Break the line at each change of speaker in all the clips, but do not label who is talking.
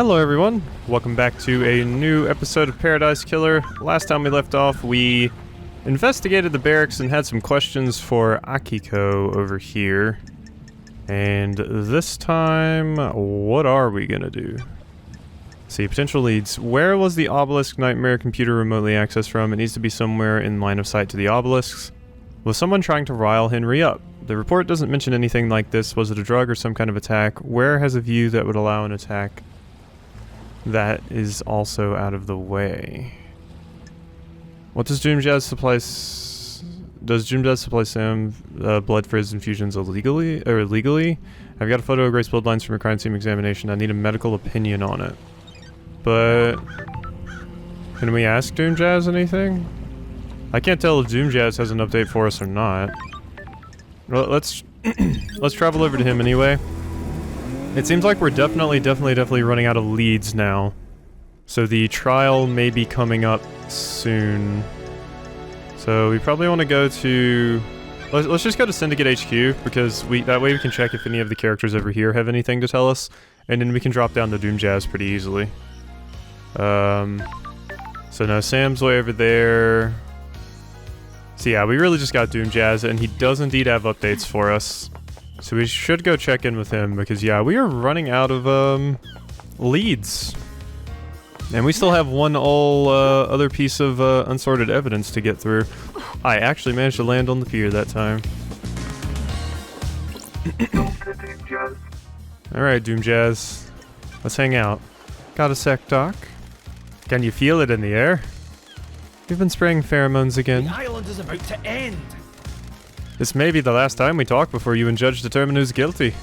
Hello everyone, welcome back to a new episode of Paradise Killer. Last time we left off, we investigated the barracks and had some questions for Akiko over here. And this time, what are we gonna do? Let's see, potential leads. Where was the Obelisk Nightmare computer remotely accessed from? It needs to be somewhere in line of sight to the Obelisks. Was someone trying to rile Henry up? The report doesn't mention anything like this. Was it a drug or some kind of attack? Where has a view that would allow an attack that is also out of the way? What does Doom Jazz supply? Does Doom Jazz supply Sam blood for his infusions illegally or legally? I've got a photo of Grace bloodlines from a crime scene examination. I need a medical opinion on it. But can we ask Doom Jazz anything? I can't tell if Doom Jazz has an update for us or not. Well, let's travel over to him anyway. It seems like we're definitely running out of leads now. So the trial may be coming up soon. So we probably want to go to... Let's just go to Syndicate HQ, because that way we can check if any of the characters over here have anything to tell us. And then we can drop down to Doom Jazz pretty easily. So now Sam's way over there. So yeah, we really just got Doom Jazz, and he does indeed have updates for us. So we should go check in with him, because yeah, we are running out of leads. And we still have one other piece of unsorted evidence to get through. I actually managed to land on the pier that time. Alright, Doom Jazz. Let's hang out. Got a sec, Doc? Can you feel it in the air? You've been spraying pheromones again.
The island is about to end!
This may be the last time we talk before you and Judge determine who's guilty.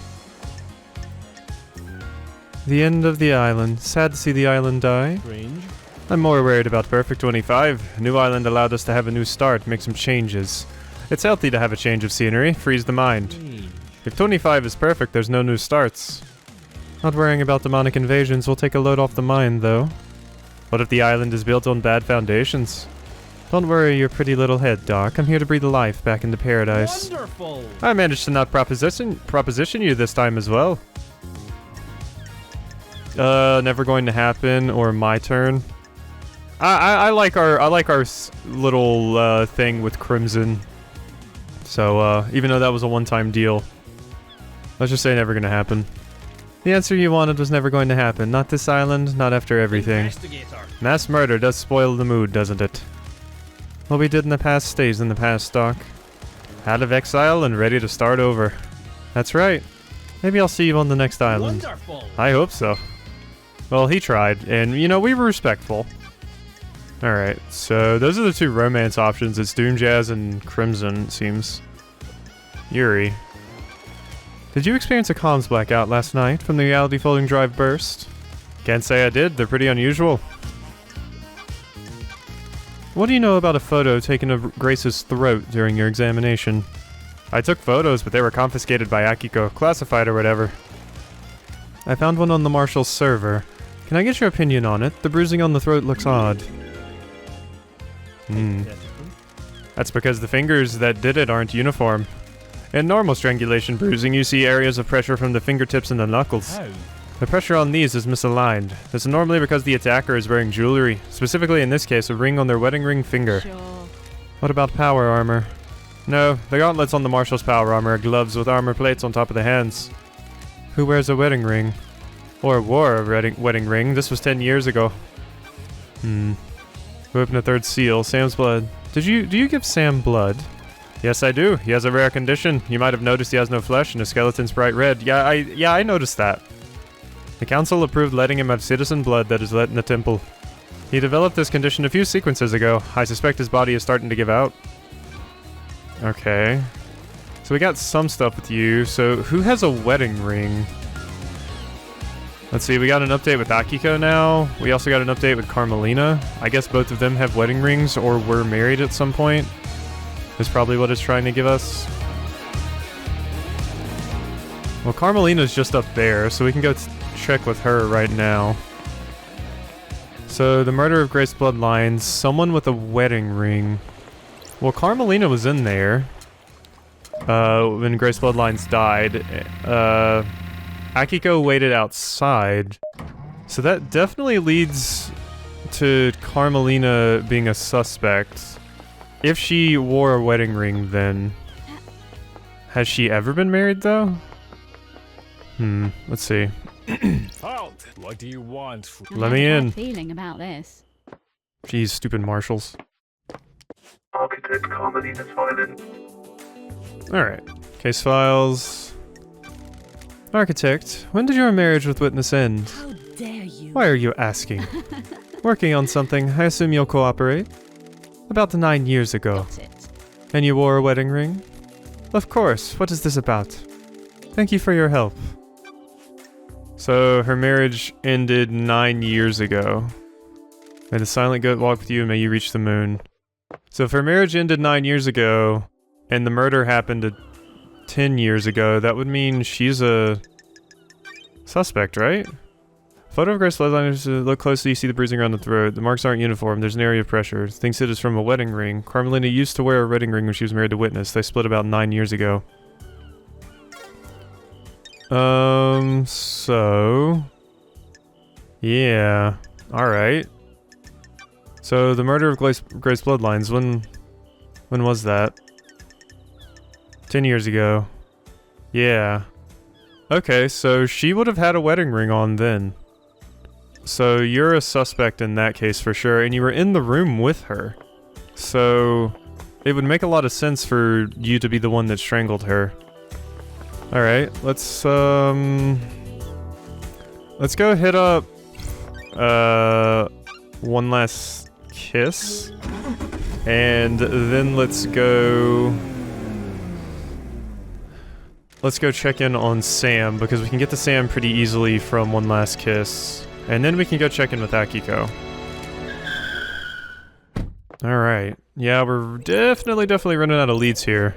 The end of the island. Sad to see the island die.
Strange.
I'm more worried about Perfect 25. New Island allowed us to have a new start, make some changes. It's healthy to have a change of scenery, frees the mind. If 25 is perfect, there's no new starts. Not worrying about demonic invasions will take a load off the mind, though. What if the island is built on bad foundations? Don't worry your pretty little head, Doc. I'm here to breathe life back into paradise.
Wonderful!
I managed to not proposition you this time as well. Never going to happen, or my turn. I like our little thing with Crimson. So even though that was a one-time deal, let's just say never gonna happen. The answer you wanted was never going to happen. Not this island, not after everything. Mass murder does spoil the mood, doesn't it? What we did in the past stays in the past, Doc. Out of exile and ready to start over. That's right. Maybe I'll see you on the next island.
Wonderful.
I hope so. Well, he tried, and you know, we were respectful. Alright, so those are the two romance options. It's Doom Jazz and Crimson, it seems. Yuri. Did you experience a comms blackout last night from the reality folding drive burst? Can't say I did, they're pretty unusual. What do you know about a photo taken of Grace's throat during your examination? I took photos, but they were confiscated by Akiko, classified or whatever. I found one on the Marshal's server. Can I get your opinion on it? The bruising on the throat looks odd. That's because the fingers that did it aren't uniform. In normal strangulation bruising, you see areas of pressure from the fingertips and the knuckles.
How?
The pressure on these is misaligned. This is normally because the attacker is wearing jewelry, specifically in this case a ring on their wedding ring finger.
Sure.
What about power armor? No, the gauntlets on the Marshal's power armor are gloves with armor plates on top of the hands. Who wears a wedding ring? Or wore a wedding ring? This was 10 years ago. Who opened a third seal? Sam's blood. Do you give Sam blood? Yes, I do. He has a rare condition. You might have noticed he has no flesh and his skeleton's bright red. Yeah, I noticed that. The council approved letting him have citizen blood that is let in the temple. He developed this condition a few sequences ago. I suspect his body is starting to give out. Okay. So we got some stuff with you. So who has a wedding ring? Let's see, we got an update with Akiko now. We also got an update with Carmelina. I guess both of them have wedding rings or were married at some point. Is probably what it's trying to give us. Well, Carmelina's just up there, so we can go check with her right now. So, the murder of Grace bloodlines, someone with a wedding ring. Well, Carmelina was in there when Grace bloodlines died. Akiko waited outside. So that definitely leads to Carmelina being a suspect. If she wore a wedding ring, then... Has she ever been married, though? Let's see.
Halt! What do you want?
Let me in.
Feeling about this.
Jeez, stupid marshals.
Architect Carmelina's violin.
Alright. Case files. Architect, when did your marriage with witness end?
How dare you?
Why are you asking? Working on something, I assume you'll cooperate? About 9 years ago.
Got it.
And you wore a wedding ring? Of course, what is this about? Thank you for your help. So, her marriage ended 9 years ago. May the silent goat walk with you and may you reach the moon. So if her marriage ended 9 years ago, and the murder happened 10 years ago, that would mean she's a suspect, right? Photo of Grace bloodline, look closely, you see the bruising around the throat. The marks aren't uniform, there's an area of pressure. Thinks it is from a wedding ring. Carmelina used to wear a wedding ring when she was married to Witness. They split about 9 years ago. So... Yeah. Alright. So, the murder of Grace Bloodlines, when was that? 10 years ago. Yeah. Okay, so she would have had a wedding ring on then. So, you're a suspect in that case for sure, and you were in the room with her. So, it would make a lot of sense for you to be the one that strangled her. Alright, let's go hit up, one last kiss. And then let's go check in on Sam, because we can get to Sam pretty easily from one last kiss. And then we can go check in with Akiko. Alright. Yeah, we're definitely running out of leads here.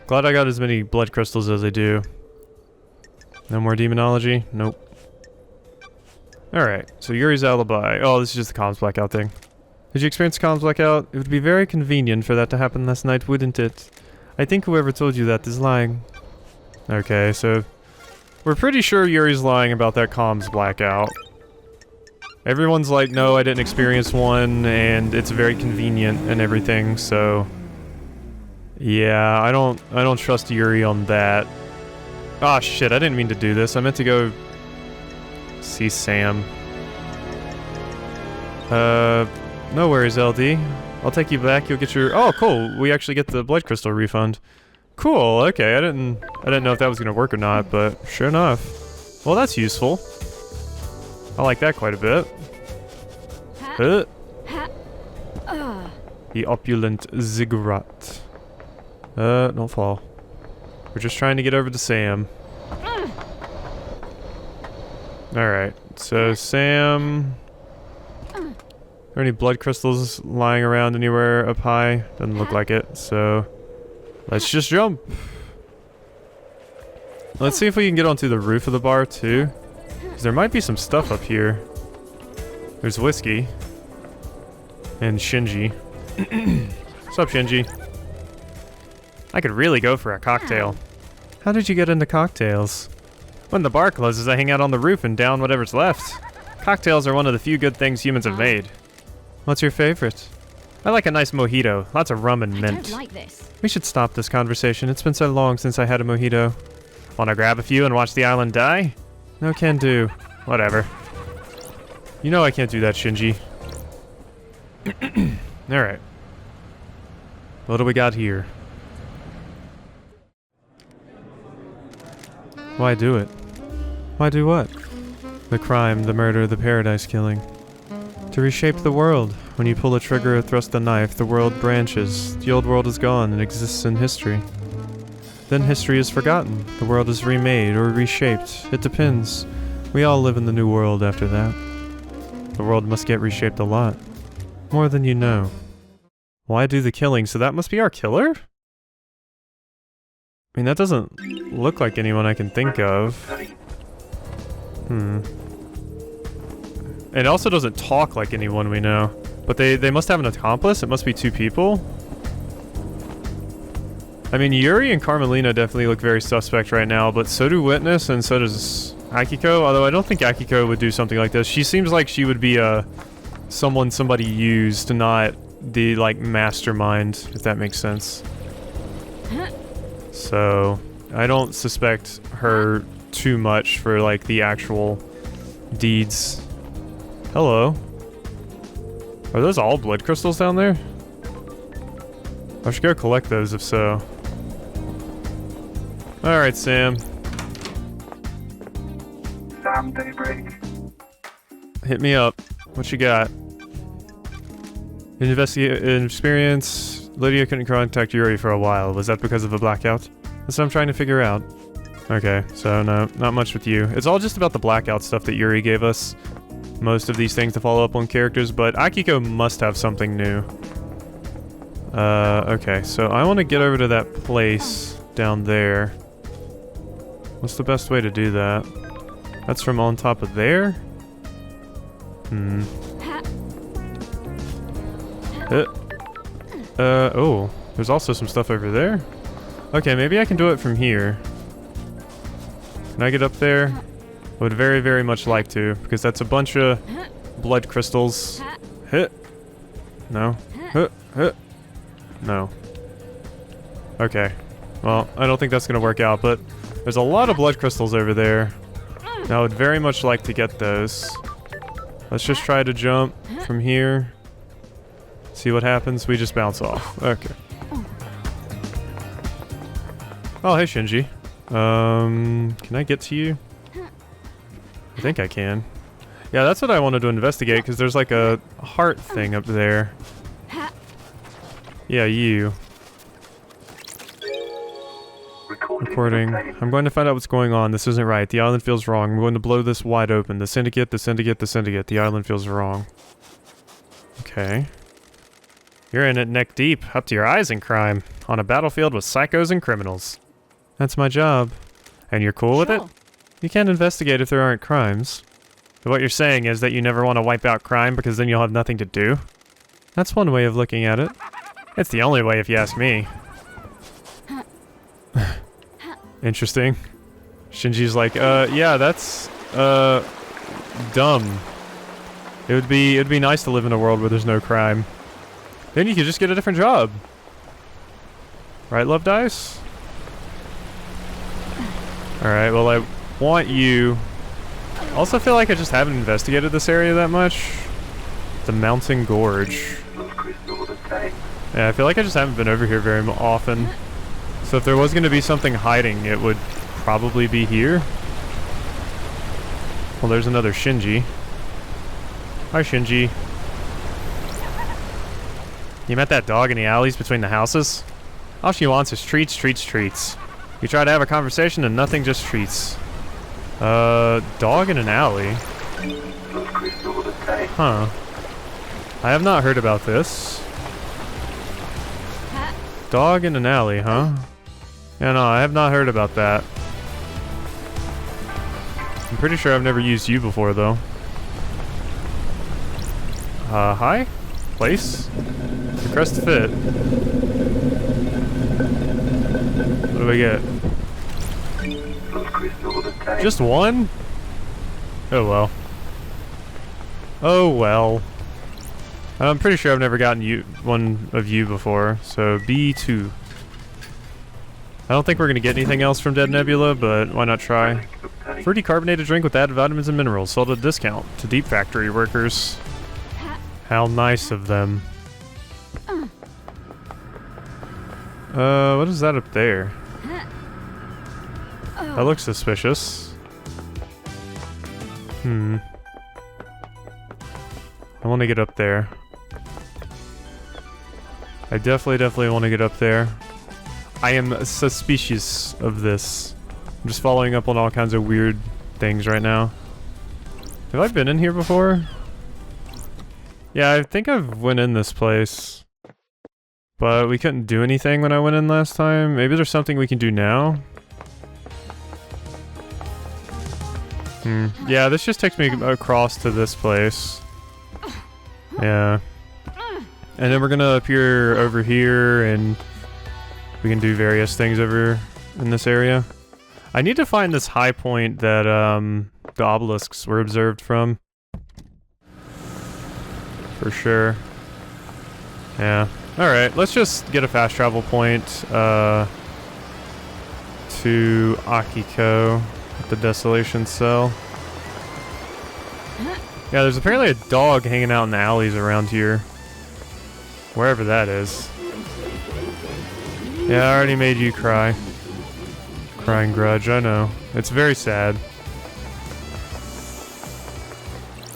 Glad I got as many blood crystals as I do. No more demonology? Nope. Alright, so Yuri's alibi. Oh, this is just the comms blackout thing. Did you experience comms blackout? It would be very convenient for that to happen last night, wouldn't it? I think whoever told you that is lying. Okay, so... We're pretty sure Yuri's lying about that comms blackout. Everyone's like, no, I didn't experience one, and it's very convenient and everything, so... Yeah, I don't trust Yuri on that. Ah, shit, I didn't mean to do this. I meant to go... see Sam. No worries, LD. I'll take you back, you'll get your... Oh, cool, we actually get the blood crystal refund. Cool, okay, I didn't know if that was gonna work or not, but sure enough. Well, that's useful. I like that quite a bit. The opulent ziggurat. Don't fall. We're just trying to get over to Sam. Alright, so Sam... Are there any blood crystals lying around anywhere up high? Doesn't look like it, so... Let's just jump! Let's see if we can get onto the roof of the bar, too. Because there might be some stuff up here. There's whiskey. And Shinji. What's up, Shinji? I could really go for a cocktail. How did you get into cocktails? When the bar closes, I hang out on the roof and down whatever's left. Cocktails are one of the few good things humans have made. What's your favorite? I like a nice mojito. Lots of rum and mint.
I don't like this.
We should stop this conversation. It's been so long since I had a mojito. Wanna grab a few and watch the island die? No can do. Whatever. You know I can't do that, Shinji. Alright. What do we got here? Why do it? Why do what? The crime, the murder, the paradise killing. To reshape the world. When you pull a trigger or thrust a knife, the world branches. The old world is gone and exists in history. Then history is forgotten. The world is remade or reshaped. It depends. We all live in the new world after that. The world must get reshaped a lot. More than you know. Why do the killing? So that must be our killer? I mean, that doesn't look like anyone I can think of. It also doesn't talk like anyone we know. But they must have an accomplice? It must be two people? I mean, Yuri and Carmelina definitely look very suspect right now, but so do Witness and so does Akiko, although I don't think Akiko would do something like this. She seems like she would be someone somebody used, not the, like, mastermind, if that makes sense. So, I don't suspect her too much for, like, the actual deeds. Hello. Are those all blood crystals down there? I should go collect those if so. Alright, Sam.
Sam Daybreak.
Hit me up. What you got? Experience. Lydia couldn't contact Yuri for a while. Was that because of a blackout? That's what I'm trying to figure out. Okay, so no, not much with you. It's all just about the blackout stuff that Yuri gave us. Most of these things to follow up on characters, but Akiko must have something new. Okay, so I want to get over to that place down there. What's the best way to do that? That's from on top of there? Oh, there's also some stuff over there. Okay, maybe I can do it from here. Can I get up there? I would very, very much like to, because that's a bunch of blood crystals. Hit. No. No. Okay. Well, I don't think that's gonna work out, but there's a lot of blood crystals over there. And I would very much like to get those. Let's just try to jump from here. See what happens. We just bounce off. Okay. Oh, hey, Shinji. Can I get to you? I think I can. Yeah, that's what I wanted to investigate, because there's like a heart thing up there. Yeah, you. Recording. I'm going to find out what's going on. This isn't right. The island feels wrong. I'm going to blow this wide open. The syndicate, the syndicate, the syndicate. The island feels wrong. Okay. You're in it neck deep, up to your eyes in crime. On a battlefield with psychos and criminals. That's my job. And you're cool with it? You can't investigate if there aren't crimes. But what you're saying is that you never want to wipe out crime because then you'll have nothing to do? That's one way of looking at it. It's the only way if you ask me. Interesting. Shinji's like, yeah, that's, dumb. It would be nice to live in a world where there's no crime. Then you could just get a different job. Right, Love Dice? Alright, well I want you... I also feel like I just haven't investigated this area that much. The Mountain Gorge. Yeah, I feel like I just haven't been over here very often. So if there was going to be something hiding, it would probably be here. Well, there's another Shinji. Hi, Shinji. You met that dog in the alleys between the houses? All she wants is treats, treats, treats. You try to have a conversation and nothing, just treats. Dog in an alley? Huh. I have not heard about this. Dog in an alley, huh? Yeah, no, I have not heard about that. I'm pretty sure I've never used you before, though. Hi? Place? Request fit. What do we get? Just one? Oh well. Oh well. I'm pretty sure I've never gotten one of you before, so B2. I don't think we're gonna get anything else from Dead Nebula, but why not try? Fruity carbonated drink with added vitamins and minerals, sold at a discount to Deep Factory workers. How nice of them. What is that up there? That looks suspicious. I want to get up there. I definitely want to get up there. I am suspicious of this. I'm just following up on all kinds of weird things right now. Have I been in here before? Yeah, I think I've went in this place. But we couldn't do anything when I went in last time. Maybe there's something we can do now? Yeah, this just takes me across to this place. Yeah. And then we're gonna appear over here and we can do various things over in this area. I need to find this high point that, the obelisks were observed from. For sure. Yeah. Alright, let's just get a fast travel point, to Akiko, at the Desolation Cell. Yeah, there's apparently a dog hanging out in the alleys around here. Wherever that is. Yeah, I already made you cry. Crying grudge, I know. It's very sad.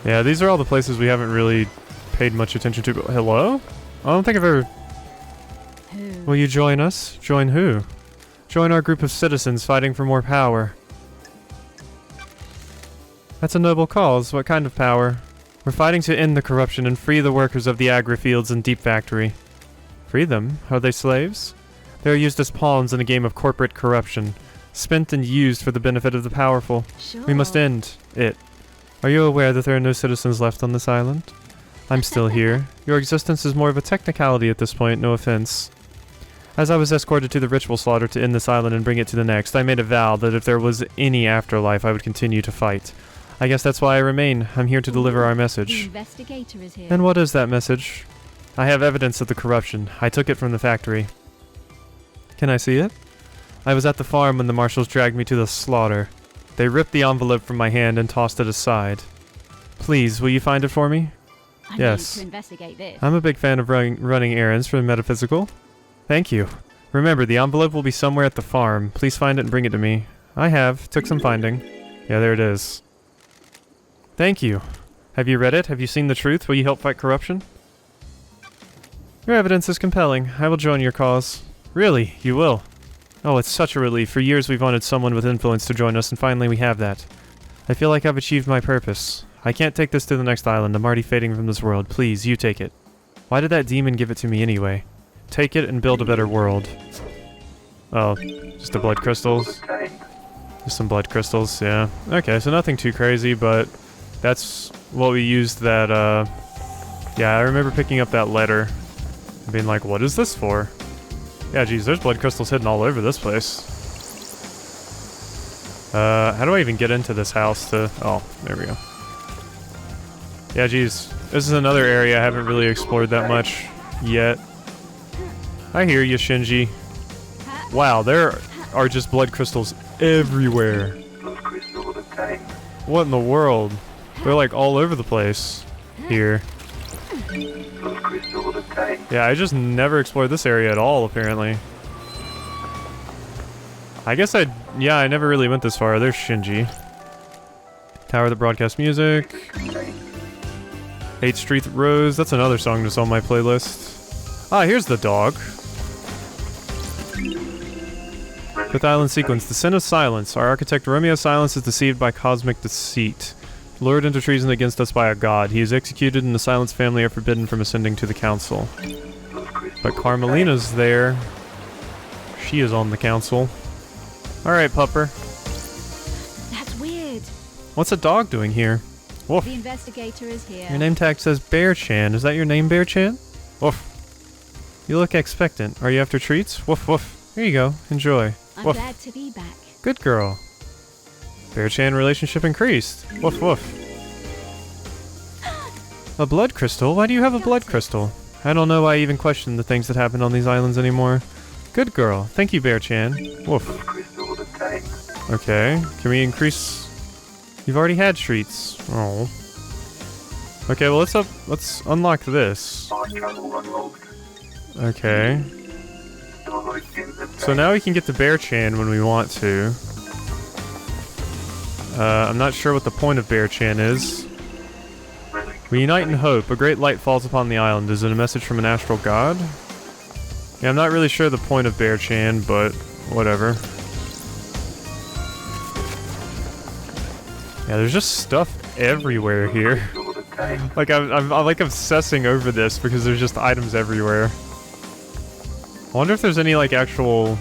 Yeah, these are all the places we haven't really paid much attention to. But hello? I don't think I've ever...
Who?
Will you join us? Join who? Join our group of citizens fighting for more power. That's a noble cause. What kind of power? We're fighting to end the corruption and free the workers of the agri-fields and deep factory. Free them? Are they slaves? They are used as pawns in a game of corporate corruption, spent and used for the benefit of the powerful.
Sure.
We must end it. Are you aware that there are no citizens left on this island? I'm still here. Your existence is more of a technicality at this point, no offense. As I was escorted to the ritual slaughter to end this island and bring it to the next, I made a vow that if there was any afterlife, I would continue to fight. I guess that's why I remain. I'm here to deliver our
The
message.
investigator is here.
And what is that message? I have evidence of the corruption. I took it from the factory. Can I see it? I was at the farm when the marshals dragged me to the slaughter. They ripped the envelope from my hand and tossed it aside. Please, will you find it for me?
I
yes.
need to investigate this.
I'm a big fan of running errands for the metaphysical. Thank you. Remember, the envelope will be somewhere at the farm. Please find it and bring it to me. I have. Took some finding. Yeah, there it is. Thank you. Have you read it? Have you seen the truth? Will you help fight corruption? Your evidence is compelling. I will join your cause. Really? You will? Oh, it's such a relief. For years we've wanted someone with influence to join us, and finally we have that. I feel like I've achieved my purpose. I can't take this to the next island. I'm already fading from this world. Please, you take it. Why did that demon give it to me anyway? Take it and build a better world. Oh, just the blood crystals? Just some blood crystals, yeah. Okay, so nothing too crazy, but that's what we used that, yeah, I remember picking up that letter and being like, what is this for? Yeah, geez, there's blood crystals hidden all over this place. How do I even get into this house to... Oh, there we go. Yeah, geez. This is another area I haven't really explored that much yet. I hear you, Shinji. Wow, there are just blood crystals everywhere. What in the world? They're like all over the place here. Yeah, I just never explored this area at all, apparently. I guess yeah, I never really went this far. There's Shinji. Tower that broadcasts music. 8th Street Rose, that's another song that's on my playlist. Ah, here's the dog. 5th Island Sequence, the Sin of Silence. Our architect Romeo Silence is deceived by cosmic deceit. Lured into treason against us by a god. He is executed and the Silence family are forbidden from ascending to the council. But Carmelina's there. She is on the council. Alright, pupper.
That's weird.
What's a dog doing here? Woof.
The investigator is here.
Your name tag says Bear-chan. Is that your name, Bear-chan? Woof. You look expectant. Are you after treats? Woof, woof. Here you go. Enjoy.
I'm
Woof.
glad to be back.
Good girl. Bear-chan relationship increased. Woof, woof. A blood crystal? Why do you have a blood crystal? I don't know why I even question the things that happen on these islands anymore. Good girl. Thank you, Bear-chan. Woof. Okay. Can we increase... You've already had treats. Oh. Okay, well let's unlock this. Okay. So now we can get to Bear-chan when we want to. I'm not sure what the point of Bear-chan is. We unite in hope. A great light falls upon the island. Is it a message from an astral god? Yeah, I'm not really sure the point of Bear-chan, but whatever. Yeah, there's just stuff everywhere here. Like, I'm like obsessing over this because there's just items everywhere. I wonder if there's any, like, actual,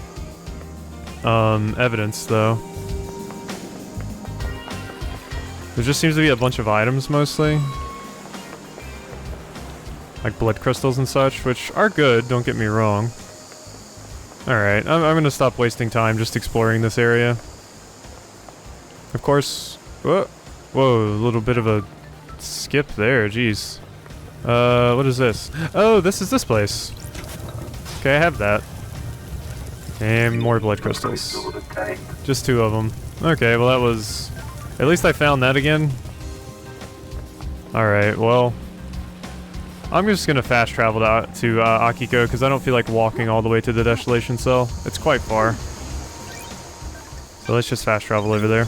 evidence, though. There just seems to be a bunch of items, mostly. Like blood crystals and such, which are good, don't get me wrong. Alright, I'm gonna stop wasting time just exploring this area. Of course... Whoa, whoa, a little bit of a skip there, jeez. What is this? Oh, this is this place. Okay, I have that. And more blood crystals. Just 2 of them. Okay, well that was... At least I found that again. Alright, well... I'm just gonna fast travel to Akiko, because I don't feel like walking all the way to the Desolation Cell. It's quite far. So let's just fast travel over there.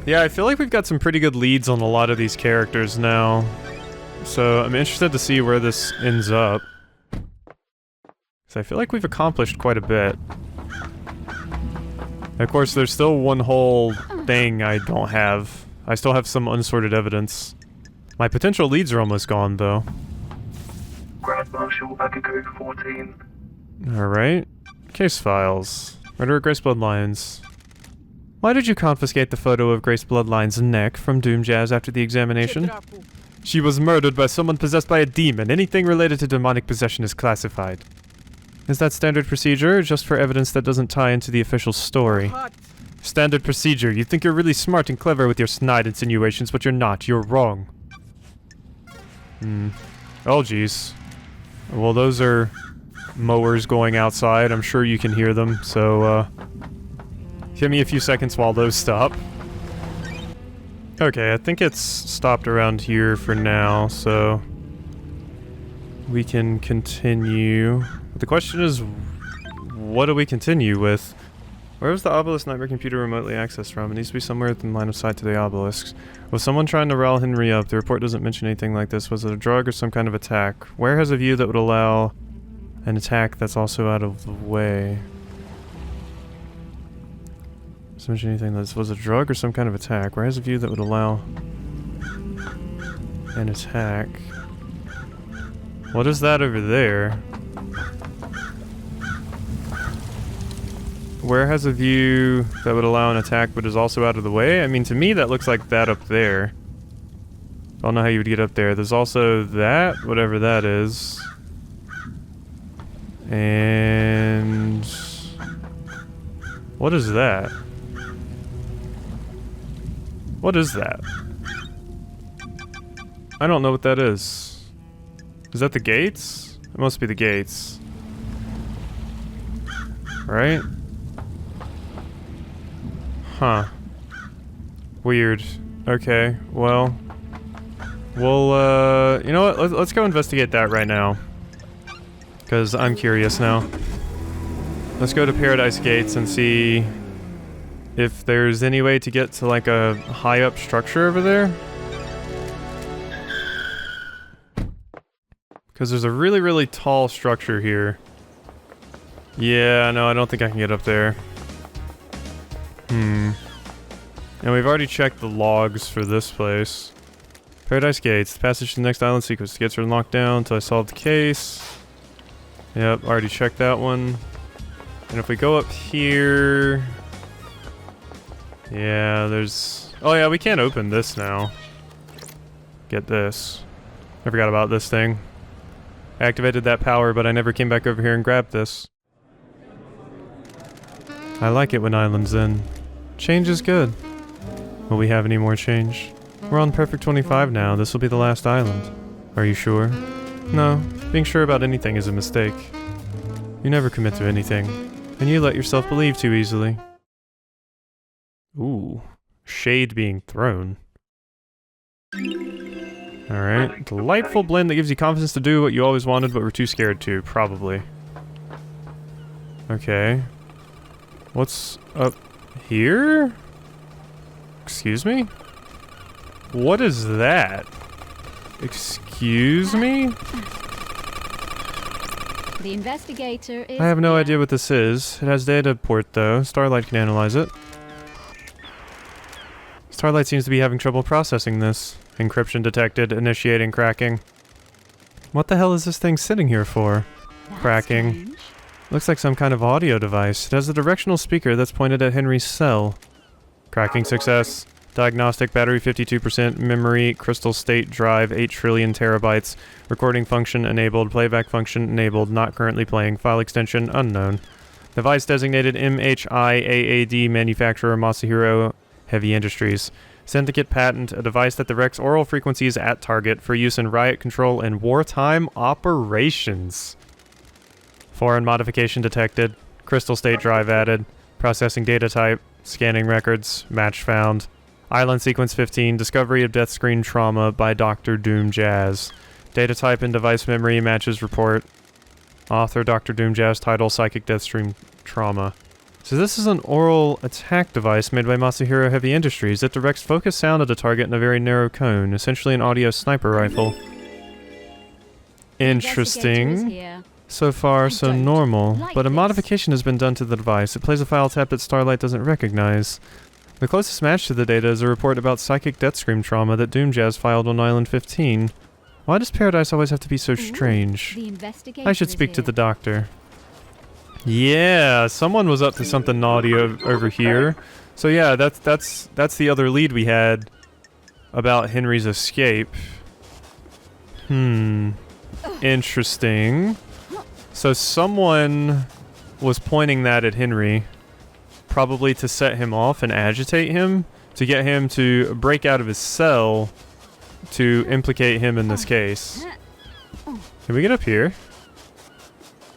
Yeah, I feel like we've got some pretty good leads on a lot of these characters now. So I'm interested to see where this ends up. So I feel like we've accomplished quite a bit. Of course, there's still one whole thing I don't have. I still have some unsorted evidence. My potential leads are almost gone, though.
Grand Marshal Akiko 14.
Alright. Case files. Murder of Grace Bloodlines. Why did you confiscate the photo of Grace Bloodline's neck from Doom Jazz after the examination? She was murdered by someone possessed by a demon. Anything related to demonic possession is classified. Is that standard procedure, or just for evidence that doesn't tie into the official story? Standard procedure. You think you're really smart and clever with your snide insinuations, but you're not. You're wrong. Oh, jeez. Well, those are mowers going outside. I'm sure you can hear them, so, give me a few seconds while those stop. Okay, I think it's stopped around here for now, so... we can continue. But the question is, what do we continue with? Where was the Obelisk Nightmare computer remotely accessed from? It needs to be somewhere within line of sight to the Obelisks. Was someone trying to rile Henry up? The report doesn't mention anything like this. Was it a drug or some kind of attack? Where has a view that would allow an attack that's also out of the way? Doesn't mention anything that was a drug or some kind of attack. Where has a view that would allow an attack? What is that over there? Where has a view that would allow an attack but is also out of the way? I mean, to me that looks like that up there. I don't know how you would get up there. There's also that, whatever that is. And... what is that? What is that? I don't know what that is. Is that the gates? It must be the gates. Right? Huh. Weird. Okay, well... we'll, you know what? Let's go investigate that right now. Because I'm curious now. Let's go to Paradise Gates and see if there's any way to get to, like, a high-up structure over there. Because there's a really, really tall structure here. Yeah, no, I don't think I can get up there. And we've already checked the logs for this place. Paradise Gates. The passage to the next island sequence. The gates are locked down until I solve the case. Yep, already checked that one. And if we go up here... yeah, there's... oh yeah, we can't open this now. Get this. I forgot about this thing. I activated that power, but I never came back over here and grabbed this. I like it when islands end. Change is good. Will we have any more change? We're on Perfect 25 now. This will be the last island. Are you sure? No. Being sure about anything is a mistake. You never commit to anything. And you let yourself believe too easily. Ooh. Shade being thrown. Alright. Delightful blend that gives you confidence to do what you always wanted but were too scared to. Probably. Okay. What's up here? Excuse me? What is that? Excuse me?
The investigator is...
I have no idea what this is. It has data port though. Starlight can analyze it. Starlight seems to be having trouble processing this. Encryption detected. Initiating cracking. What the hell is this thing sitting here for?
That's
Cracking.
strange.
Looks like some kind of audio device. It has a directional speaker that's pointed at Henry's cell. Cracking success. Diagnostic battery 52%. Memory crystal state drive 8 trillion terabytes. Recording function enabled. Playback function enabled. Not currently playing. File extension unknown. Device designated MHIAAD manufacturer Masahiro Heavy Industries. Syndicate patent, a device that directs oral frequencies at target for use in riot control and wartime operations. Foreign modification detected. Crystal state drive added. Processing data type. Scanning records. Match found. Island sequence 15. Discovery of death screen trauma by Dr. Doom Jazz. Data type and device memory matches report. Author Dr. Doom Jazz. Title Psychic Death Stream Trauma. So this is an oral attack device made by Masahiro Heavy Industries that directs focused sound at a target in a very narrow cone, essentially an audio sniper rifle. Interesting. So far, so normal, but a modification has been done to the device. It plays a file tap that Starlight doesn't recognize. The closest match to the data is a report about psychic death scream trauma that Doom Jazz filed on Island 15. Why does Paradise always have to be so strange? I should speak to the doctor. Yeah, someone was up to something naughty over here. So yeah, that's the other lead we had about Henry's escape. Interesting. So someone was pointing that at Henry, probably to set him off and agitate him, to get him to break out of his cell to implicate him in this case. Can we get up here?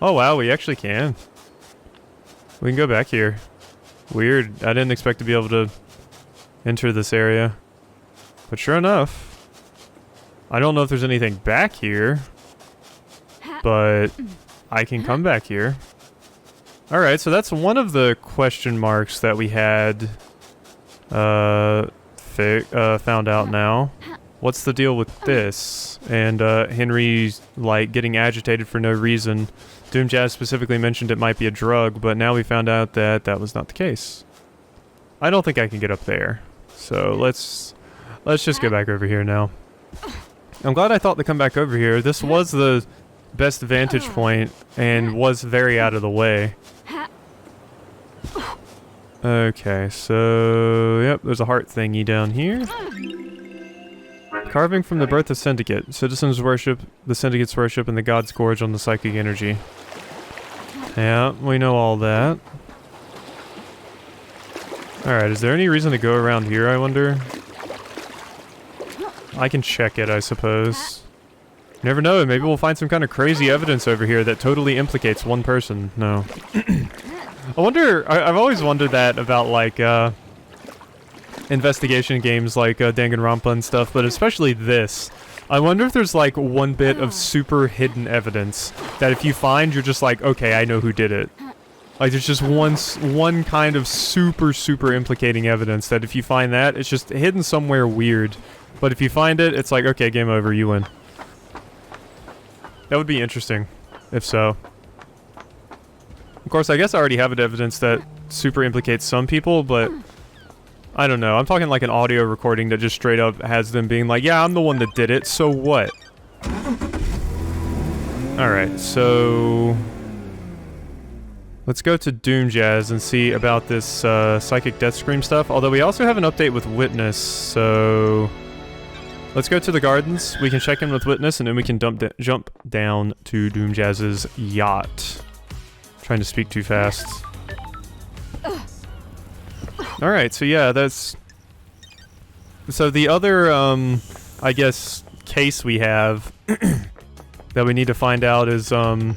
Oh wow, we actually can. We can go back here. Weird. I didn't expect to be able to enter this area. But sure enough. I don't know if there's anything back here. But I can come back here. Alright, so that's one of the question marks that we had found out now. What's the deal with this? And Henry's like getting agitated for no reason. Doom Jazz specifically mentioned it might be a drug, but now we found out that that was not the case. I don't think I can get up there. So let's just go back over here now. I'm glad I thought to come back over here. This was the best vantage point and was very out of the way. Okay, so yep, there's a heart thingy down here. Carving from the birth of Syndicate. Citizens worship the Syndicate's worship and the gods gorge on the psychic energy. Yeah, we know all that. Alright, is there any reason to go around here, I wonder? I can check it, I suppose. Never know, maybe we'll find some kind of crazy evidence over here that totally implicates one person. No. I wonder, I've always wondered that about, like, investigation games like Danganronpa and stuff, but especially this. I wonder if there's, like, one bit of super hidden evidence that if you find, you're just like, okay, I know who did it. Like, there's just one kind of super implicating evidence that if you find that, it's just hidden somewhere weird. But if you find it, it's like, okay, game over, you win. That would be interesting, if so. Of course, I guess I already have evidence that super implicates some people, but I don't know. I'm talking like an audio recording that just straight up has them being like, yeah, I'm the one that did it, so what? Alright, so let's go to Doom Jazz and see about this psychic death scream stuff. Although we also have an update with Witness, so let's go to the gardens. We can check in with Witness, and then we can jump down to Doom Jazz's yacht. Trying to speak too fast. Alright, so yeah, that's... So the other, I guess, case we have that we need to find out is, who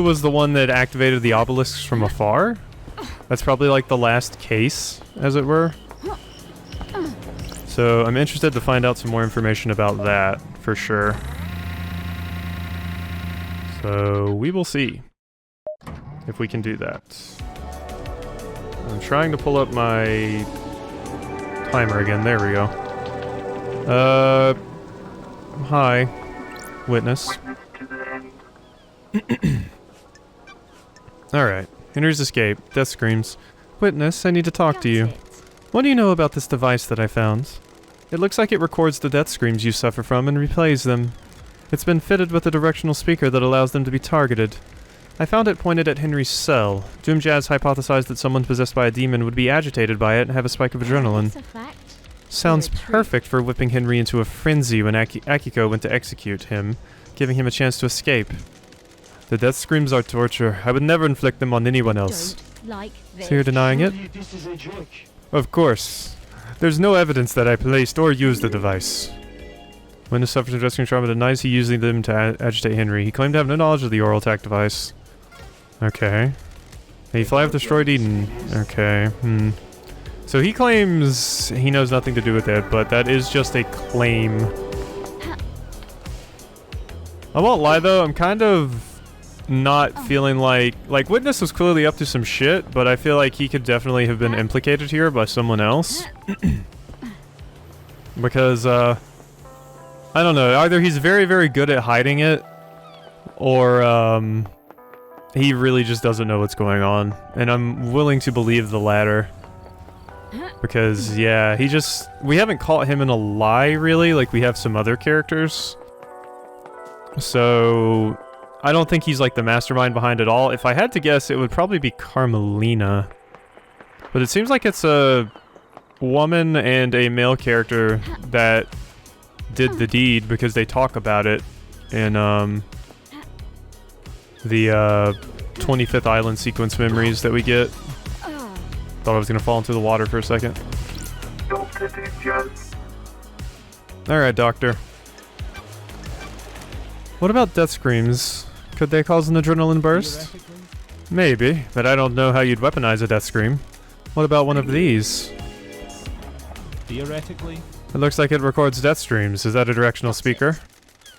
was the one that activated the obelisks from afar? That's probably like the last case, as it were. So I'm interested to find out some more information about that, for sure. So we will see if we can do that. I'm trying to pull up my timer again. There we go. Hi, Witness. Alright, Henry's escape. Death screams. Witness, I need to talk to you. What do you know about this device that I found? It looks like it records the death screams you suffer from and replays them. It's been fitted with a directional speaker that allows them to be targeted. I found it pointed at Henry's cell. Doom Jazz hypothesized that someone possessed by a demon would be agitated by it and have a spike of adrenaline. Sounds perfect for whipping Henry into a frenzy when Akiko went to execute him, giving him a chance to escape. The death screams are torture. I would never inflict them on anyone else.
Don't like this.
So you're denying it?
Surely this is a joke.
Of course. There's no evidence that I placed or used the device. When the suffers from rescue trauma denies he using them to agitate Henry. He claimed to have no knowledge of the oral attack device. Okay. May you fly with destroyed Eden. Okay. So he claims he knows nothing to do with it, but that is just a claim. I won't lie though, I'm kind of not feeling like Witness was clearly up to some shit, but I feel like he could definitely have been implicated here by someone else. Because, I don't know, either he's very, very good at hiding it, or, he really just doesn't know what's going on. And I'm willing to believe the latter. Because, yeah, we haven't caught him in a lie, really, like we have some other characters. So, I don't think he's like the mastermind behind it all. If I had to guess, it would probably be Carmelina. But it seems like it's a woman and a male character that did the deed because they talk about it in the 25th Island sequence memories that we get. Thought I was gonna fall into the water for a second.
Doctor Joe.
Alright, Doctor. What about death screams? Could they cause an adrenaline burst? Maybe, but I don't know how you'd weaponize a death scream. What about one of these?
Theoretically?
It looks like it records death screams. Is that a directional speaker?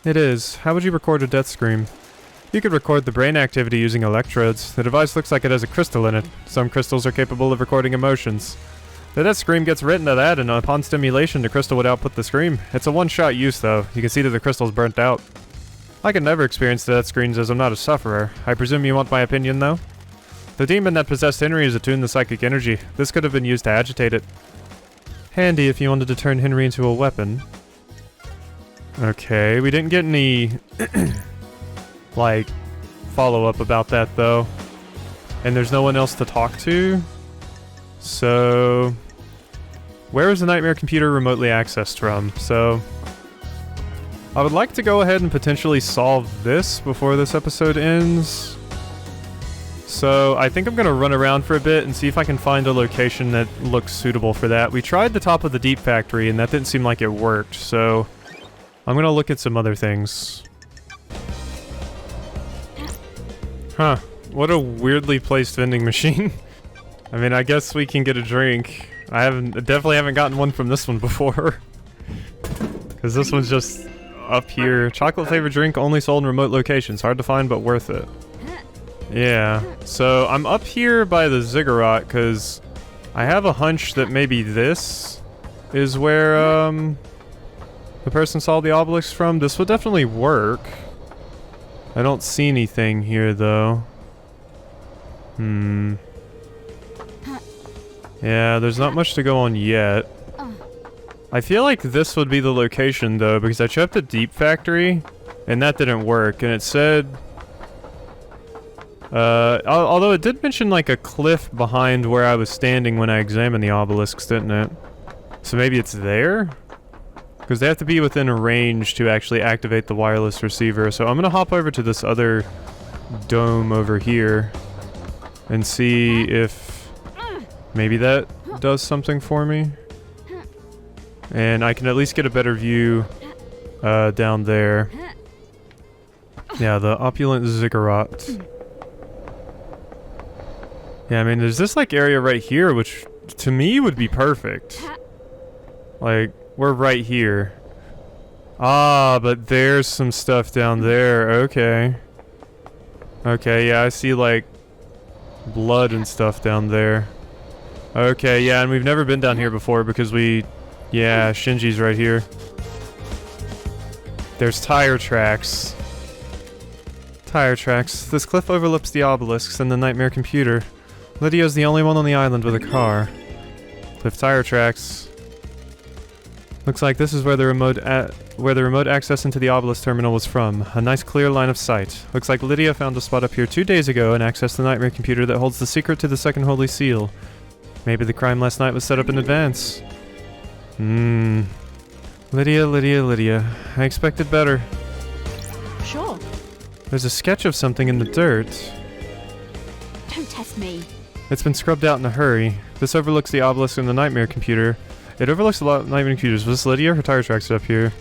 It is. How would you record a death scream? You could record the brain activity using electrodes. The device looks like it has a crystal in it. Some crystals are capable of recording emotions. The death scream gets written to that, and upon stimulation, the crystal would output the scream. It's a one-shot use, though. You can see that the crystal's burnt out. I can never experience death screams as I'm not a sufferer. I presume you want my opinion, though? The demon that possessed Henry is attuned to psychic energy. This could have been used to agitate it. Handy if you wanted to turn Henry into a weapon. Okay, we didn't get any, like, follow-up about that, though. And there's no one else to talk to. So, where is the nightmare computer remotely accessed from? So, I would like to go ahead and potentially solve this before this episode ends. So, I think I'm going to run around for a bit and see if I can find a location that looks suitable for that. We tried the top of the Deep Factory and that didn't seem like it worked, so I'm going to look at some other things. Huh. What a weirdly placed vending machine. I mean, I guess we can get a drink. I definitely haven't gotten one from this one before. Because this one's just up here. Chocolate flavored drink only sold in remote locations. Hard to find, but worth it. Yeah. So I'm up here by the ziggurat because I have a hunch that maybe this is where the person saw the obelisks from. This would definitely work. I don't see anything here though. Yeah, there's not much to go on yet. I feel like this would be the location though, because I checked the Deep Factory and that didn't work, and it said although it did mention like a cliff behind where I was standing when I examined the obelisks, didn't it? So maybe it's there? Because they have to be within a range to actually activate the wireless receiver. So I'm gonna hop over to this other dome over here and see if maybe that does something for me. And I can at least get a better view down there. Yeah, the opulent ziggurat. Yeah, I mean, there's this like area right here, which to me would be perfect. Like, we're right here. Ah, but there's some stuff down there. Okay. Okay, yeah, I see like blood and stuff down there. Okay, yeah, and we've never been down here before because yeah, Shinji's right here. There's tire tracks. Tire tracks. This cliff overlooks the obelisks and the nightmare computer. Lydia's the only one on the island with a car. Cliff tire tracks. Looks like this is where the remote access into the obelisk terminal was from. A nice clear line of sight. Looks like Lydia found a spot up here 2 days ago and accessed the nightmare computer that holds the secret to the second holy seal. Maybe the crime last night was set up in advance. Lydia. I expected better.
Sure.
There's a sketch of something in the dirt.
Don't test me.
It's been scrubbed out in a hurry. This overlooks the obelisk and the nightmare computer. It overlooks a lot of nightmare computers. Was this Lydia? Her tire tracks are up here.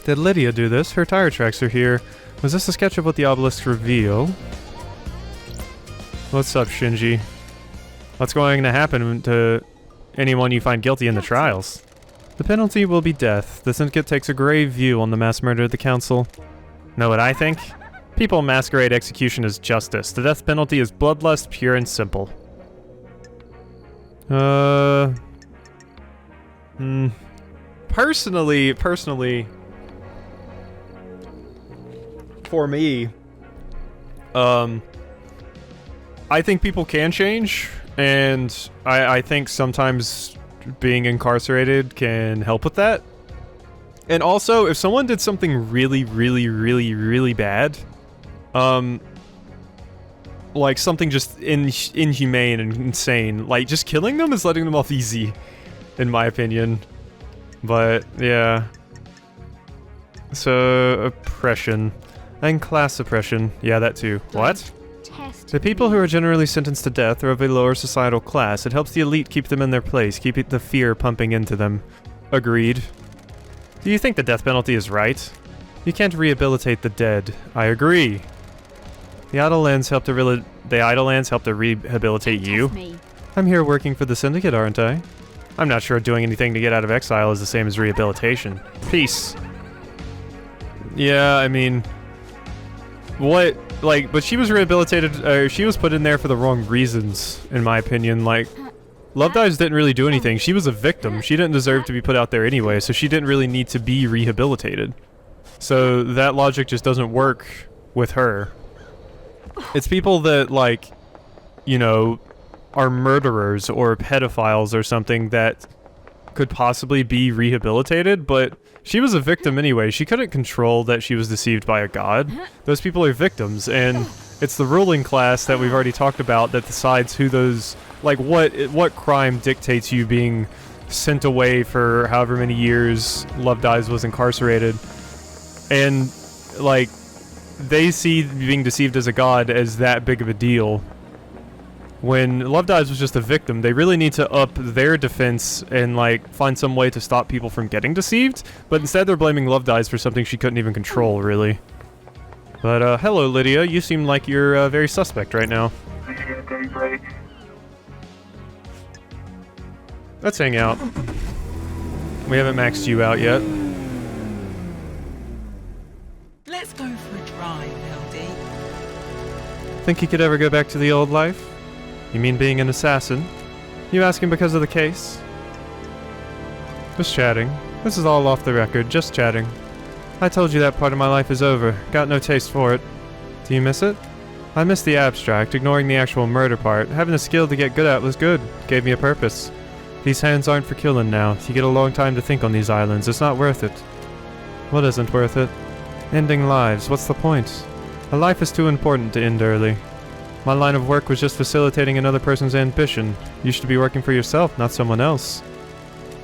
Did Lydia do this? Her tire tracks are here. Was this a sketch of what the obelisks reveal? What's up, Shinji? What's going to happen to anyone you find guilty in the trials? The penalty will be death. The Syndicate takes a grave view on the mass murder of the Council. Know what I think? People masquerade execution as justice. The death penalty is bloodlust, pure and simple. Personally, for me, I think people can change, and I think sometimes being incarcerated can help with that. And also, if someone did something really bad, like something just inhumane and insane, like just killing them is letting them off easy, in my opinion. But yeah. So oppression and class oppression, yeah, that too. What? The people who are generally sentenced to death are of a lower societal class. It helps the elite keep them in their place, keep the fear pumping into them. Agreed. Do you think the death penalty is right? You can't rehabilitate the dead. I agree. The idle lands help to rehabilitate you. I'm here working for the Syndicate, aren't I? I'm not sure doing anything to get out of exile is the same as rehabilitation. Peace. Yeah, I mean... What... Like, but she was rehabilitated, she was put in there for the wrong reasons, in my opinion. Like, Love Dives didn't really do anything. She was a victim. She didn't deserve to be put out there anyway, so she didn't really need to be rehabilitated. So that logic just doesn't work with her. It's people that, like, you know, are murderers or pedophiles or something that could possibly be rehabilitated, but she was a victim anyway. She couldn't control that she was deceived by a god. Those people are victims, and it's the ruling class that we've already talked about that decides who those... Like, what crime dictates you being sent away for however many years Love Dives was incarcerated. And, like, they see being deceived as a god as that big of a deal. When Love Dives was just a victim, they really need to up their defense and, like, find some way to stop people from getting deceived. But instead they're blaming Love Dives for something she couldn't even control, really. But, hello, Lydia. You seem like you're, very suspect right now. Let's hang out. We haven't maxed you out yet.
Let's go for a drive, LD.
Think you could ever go back to the old life? You mean being an assassin? You asking because of the case? Just chatting. This is all off the record, just chatting. I told you that part of my life is over. Got no taste for it. Do you miss it? I miss the abstract, ignoring the actual murder part. Having the skill to get good at was good. Gave me a purpose. These hands aren't for killing now. You get a long time to think on these islands. It's not worth it. What isn't worth it? Ending lives. What's the point? A life is too important to end early. My line of work was just facilitating another person's ambition. You should be working for yourself, not someone else.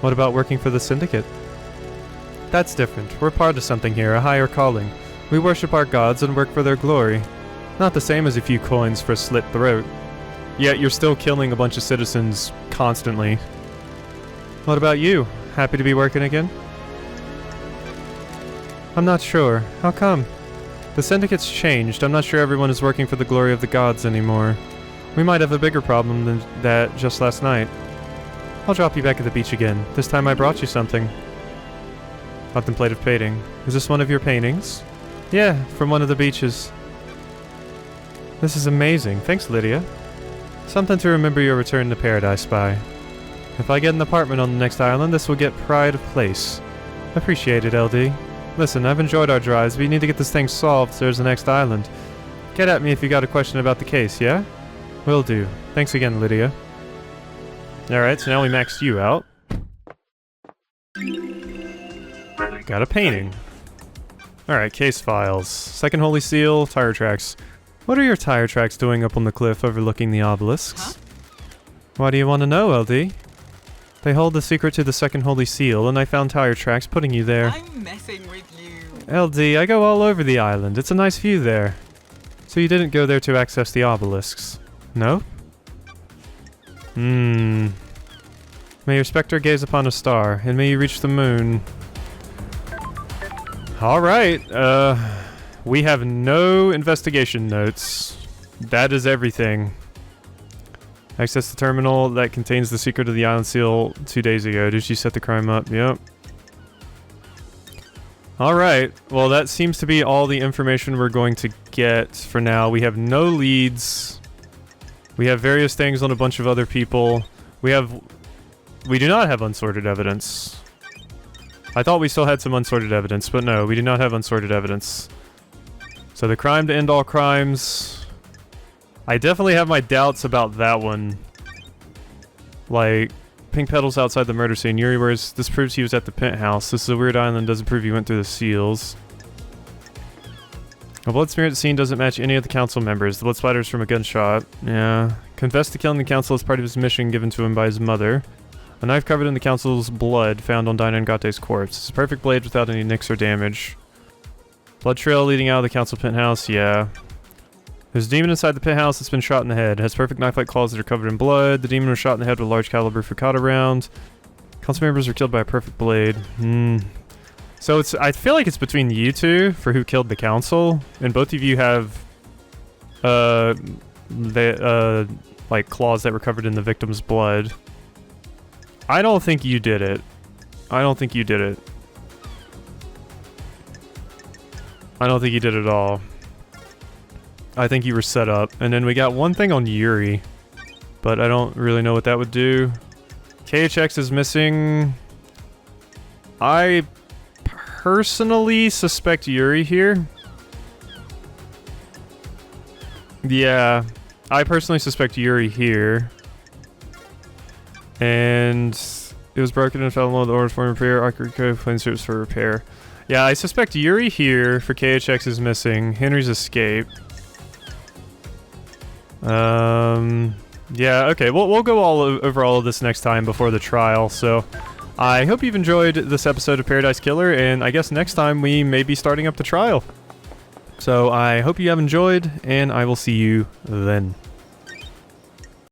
What about working for the Syndicate? That's different. We're part of something here, a higher calling. We worship our gods and work for their glory. Not the same as a few coins for a slit throat. Yet you're still killing a bunch of citizens constantly. What about you? Happy to be working again? I'm not sure. How come? The Syndicate's changed. I'm not sure everyone is working for the glory of the gods anymore. We might have a bigger problem than that just last night. I'll drop you back at the beach again. This time I brought you something. Contemplative painting. Is this one of your paintings? Yeah, from one of the beaches. This is amazing. Thanks, Lydia. Something to remember your return to paradise by. If I get an apartment on the next island, this will get pride of place. Appreciate it, LD. Listen, I've enjoyed our drives, but you need to get this thing solved so there's the next island. Get at me if you got a question about the case, yeah? Will do. Thanks again, Lydia. Alright, so now we maxed you out. Got a painting. Alright, case files. Second Holy Seal, tire tracks. What are your tire tracks doing up on the cliff overlooking the obelisks?
Huh?
Why do you want to know, LD? They hold the secret to the Second Holy Seal, and I found tire tracks putting you there.
I'm messing with you.
LD, I go all over the island. It's a nice view there. So you didn't go there to access the obelisks? No? May your spectre gaze upon a star, and may you reach the moon. Alright, we have no investigation notes. That is everything. Access the terminal that contains the secret of the island seal 2 days ago. Did she set the crime up? Yep. Alright, well that seems to be all the information we're going to get for now. We have no leads. We have various things on a bunch of other people. We do not have unsorted evidence. I thought we still had some unsorted evidence, but no, we do not have unsorted evidence. So the crime to end all crimes. I definitely have my doubts about that one. Like, pink petals outside the murder scene. Yuri wears... This proves he was at the penthouse. This is a weird island. Doesn't prove he went through the seals. A blood smear at the scene doesn't match any of the council members. The blood splatters from a gunshot. Yeah. Confessed to killing the council as part of his mission given to him by his mother. A knife covered in the council's blood found on Dinah Ngate's corpse. It's a perfect blade without any nicks or damage. Blood trail leading out of the council penthouse. Yeah. There's a demon inside the penthouse that's been shot in the head. It has perfect knife-like claws that are covered in blood. The demon was shot in the head with a large caliber Fukata round. Council members were killed by a perfect blade. So I feel like it's between you two for who killed the council, and both of you have like claws that were covered in the victim's blood. I don't think you did it. I don't think you did it. I don't think you did it at all. I think you were set up. And then we got one thing on Yuri, but I don't really know what that would do. KHX is missing. I personally suspect Yuri here. Yeah, I personally suspect Yuri here. And it was broken and fell in love with the orders for repair. Akiko plans service for repair. Yeah, I suspect Yuri here for KHX is missing. Henry's escaped. Yeah, okay, we'll go over all of this next time before the trial, so I hope you've enjoyed this episode of Paradise Killer, and I guess next time we may be starting up the trial. So I hope you have enjoyed, and I will see you then.